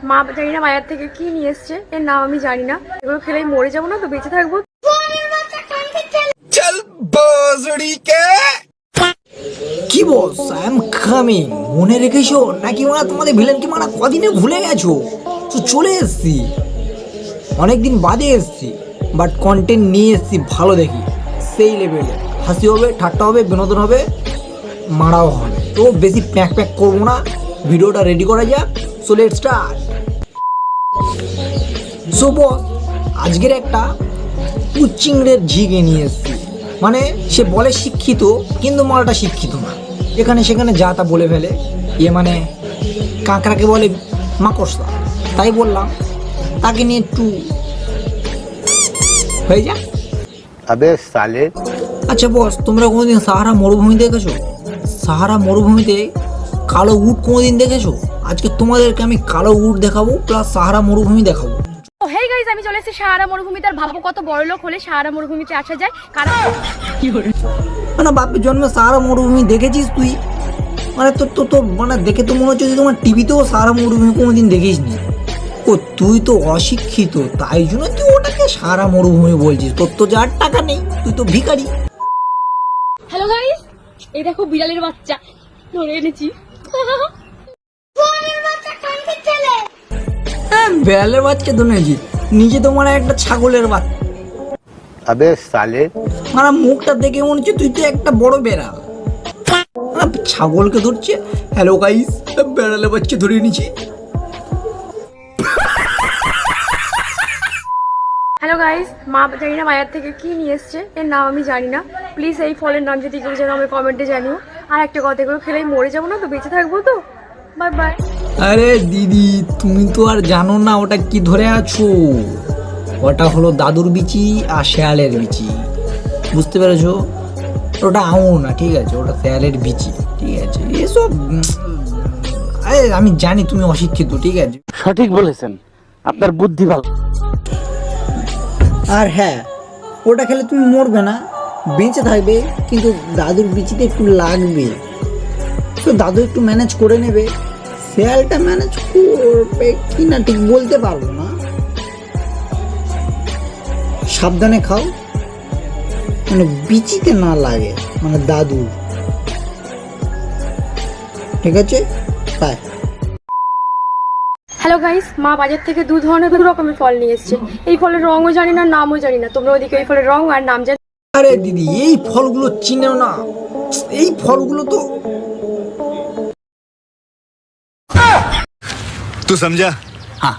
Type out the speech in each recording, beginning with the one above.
মা জানি না বাজার থেকে কি নিয়ে এসছে, এর নাম আমি জানি না। এগুলো খেলেই মরে যাবো না তো বেঁচে থাকবো। চল বজড়ি কে কি বস, আই এম কামিং। মনে রেখেছো নাকি মারা তোমাদের ভিলেন কি মারা কদিনে ভুলে গেছো? তো চলে এসছি, অনেকদিন বাদে এসছি, বাট কন্টেন্ট নিয়ে এসছি ভালো দেখি, সেই লেভেলে হাসি হবে, ঠাট্টা হবে, বিনোদন হবে, মারাও হবে। তো বেশি প্যাক প্যাক করবো না, ভিডিওটা রেডি করা যাক। So let's start. সো বস, আজকের একটা উচ্চিংড়ের ঝিকে নিয়ে এসছি। মানে সে বলে শিক্ষিত, কিন্তু মালটা শিক্ষিত না, এখানে সেখানে যা তা বলে ফেলে। মানে কাঁকড়াকে বলে মাকড়সা। তাই বললাম তাকে নিয়ে একটু হয়ে যা। अबे साले। আচ্ছা বস, তোমরা কোনোদিন সাহারা মরুভূমি দেখেছো? সাহারা মরুভূমিতে কালো উট কোনোদিন দেখেছো? আজকে তোমাদেরকে আমি কালো উট দেখাবো, প্লাস সাহারা মরুভূমি দেখাবো। ও হেই গাইস, আমি চলে এসেছি সাহারা মরুভূমিতে। আর ভাবো কত বড় লোক হলে সাহারা মরুভূমিতে আসা যায়। কারণ মানে বাপের জন্মে সাহারা মরুভূমি দেখেছিস তুই? মানে তোর মানে দেখে তো মনে হচ্ছে যে তোমার টিভিতেও সাহারা মরুভূমি কোনোদিন দেখিস নি। ও তুই তো অশিক্ষিত, তাই জন্য তুই ওটাকে সাহারা মরুভূমি বলছিস। তোর তো যার টাকা নেই, তুই তো ভিখারি। হ্যালো গাইস, এই দেখো বিড়ালের বাচ্চা ধরে এনেছি। হ্যাঁ, বেড়ালের বাচ্চা তো নেছি, নিজে তো মানে একটা ছাগলের বাচ্চা। अबे साले। মানে মুখটা দেখে মনে হচ্ছে তুই তো একটা বড় বেড়াল। ছাগলকে ধরছে। হ্যালো গাইস, বেড়ালের বাচ্চা ধরে নিয়েছি। হ্যালো গাইস, মা জানি না বাজার থেকে কি নিয়ে এসছে, এর নাম আমি জানি না। প্লিজ এই ফলের নাম যদি কেউ জানো আমি কমেন্টে জানিও। আর একটা কথা, এগুলো খেলেই মরে যাবো না তো বেঁচে থাকবো তো। Bye bye. আরে দিদি, তুমি তো আর জানো না ওটা কি ধরে আছো। ওটা হলো দাদুর বিচি আর শেয়ালের বিচি, বুঝতে পেরেছো? ওটা আঙুর না, ঠিক আছে? ওটা শেয়ালের বিচি, ঠিক আছে? এসব আরে আমি জানি তুমি অশিক্ষিত, ঠিক আছে? সঠিক বলেছেন, আপনার বুদ্ধি ভালো। আর হ্যাঁ, ওটা খেলে তুমি মরবে না, বেঁচে থাকবে, কিন্তু দাদুর বিচিতে একটু লাগবে। তো দাদু একটু ম্যানেজ করে নেবে। শেয়ালটা ম্যানেজ করবে কি না ঠিক বলতে পারবো না। সাবধানে খাও, মানে বিচিতে না লাগে, মানে দাদু। ঠিক আছে, বাই। হ্যালো গাইস, মা বাজার থেকে দু রকমের ফল নিয়ে এসছে। এই ফলের রঙও জানি না, নামও জানি না। তোমরা ওদিকে এই ফলের রং আর নাম জানি? আরে দিদি, এই ফলগুলো চিনেও না? এই ফলগুলো তো तू समझा? हाँ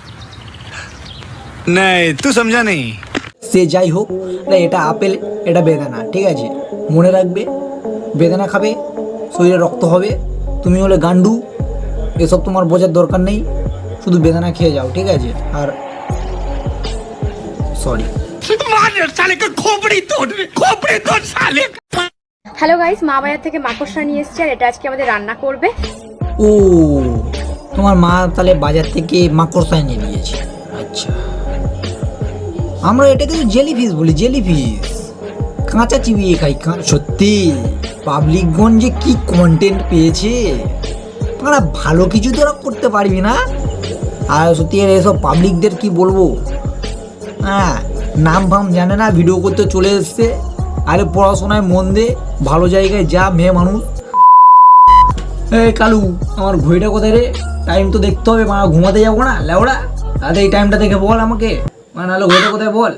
नहीं, तू समझा नहीं। সে যাই হোক, এটা আপেল, এটা বেদানা, ঠিক আছে? মনে রাখবে, বেদানা খাবে শরীরে রক্ত হবে। তুমি হলে গান্ডু, এসব তোমার বোঝার দরকার নেই, শুধু বেদানা খেয়ে যাও, ঠিক আছে? আর সরি। হ্যালো গাইস, মা বাজার থেকে মাকড়সা নিয়ে এসছে আর এটা আজকে আমাদের রান্না করবে। ও, তোমার মা তাহলে বাজার থেকে মাকড়সা নিয়ে নিয়েছে। আচ্ছা, আমরা এটাকে তো জেলিফিশ বলি, জেলিফিশ। কাঁচা চিবিয়ে খাই। সত্যি পাবলিকগঞ্জে কি কন্টেন্ট পেয়েছে। তোমরা ভালো কিছু তোরা করতে পারবি না। আর সত্যি এসব পাবলিকদের কি বলবো, হ্যাঁ, নাম ফাম জানে না, ভিডিও করতে চলে এসছে। আরে পড়াশোনায় মন দে, ভালো জায়গায় যা, মেয়ে মানুষ। এই কালু, আমার ঘড়িটা কোথায় রে? টাইম তো দেখতে হবে, মানে ঘুমাতে যাবো না লেওড়া। তাহলে এই টাইমটা দেখে বল আমাকে, মানে নাহলে ঘড়িটা কোথায় বল।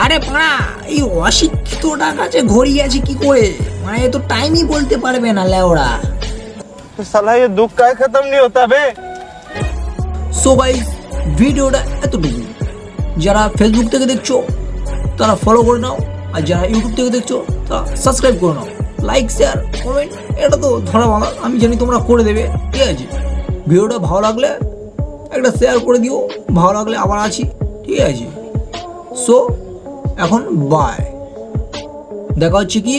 আরে পাড়া, এই অশিক্ষিতটার কাছে ঘড়ি আছে কি করে? মানে এ তো টাইমই বলতে পারবে না লেওড়া। साला ये दुख का खत्म नहीं होता बे। সো গাইস, ভিডিওটা এতটুকু। যারা ফেসবুক থেকে দেখছো তারা ফলো করে নাও, আর যারা ইউটিউব থেকে দেখছো তারা সাবস্ক্রাইব করে নাও। লাইক, শেয়ার, কমেন্ট, এটা তো ধরা বাঁধা, আমি জানি তোমরা করে দেবে, ঠিক আছে? ভিডিওটা ভালো লাগলে একটা শেয়ার করে দিও, ভালো লাগলে আবার আছি, ঠিক আছে? সো এখন বাই, দেখা হচ্ছে কি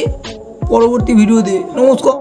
পরবর্তী ভিডিওতে। নমস্কার।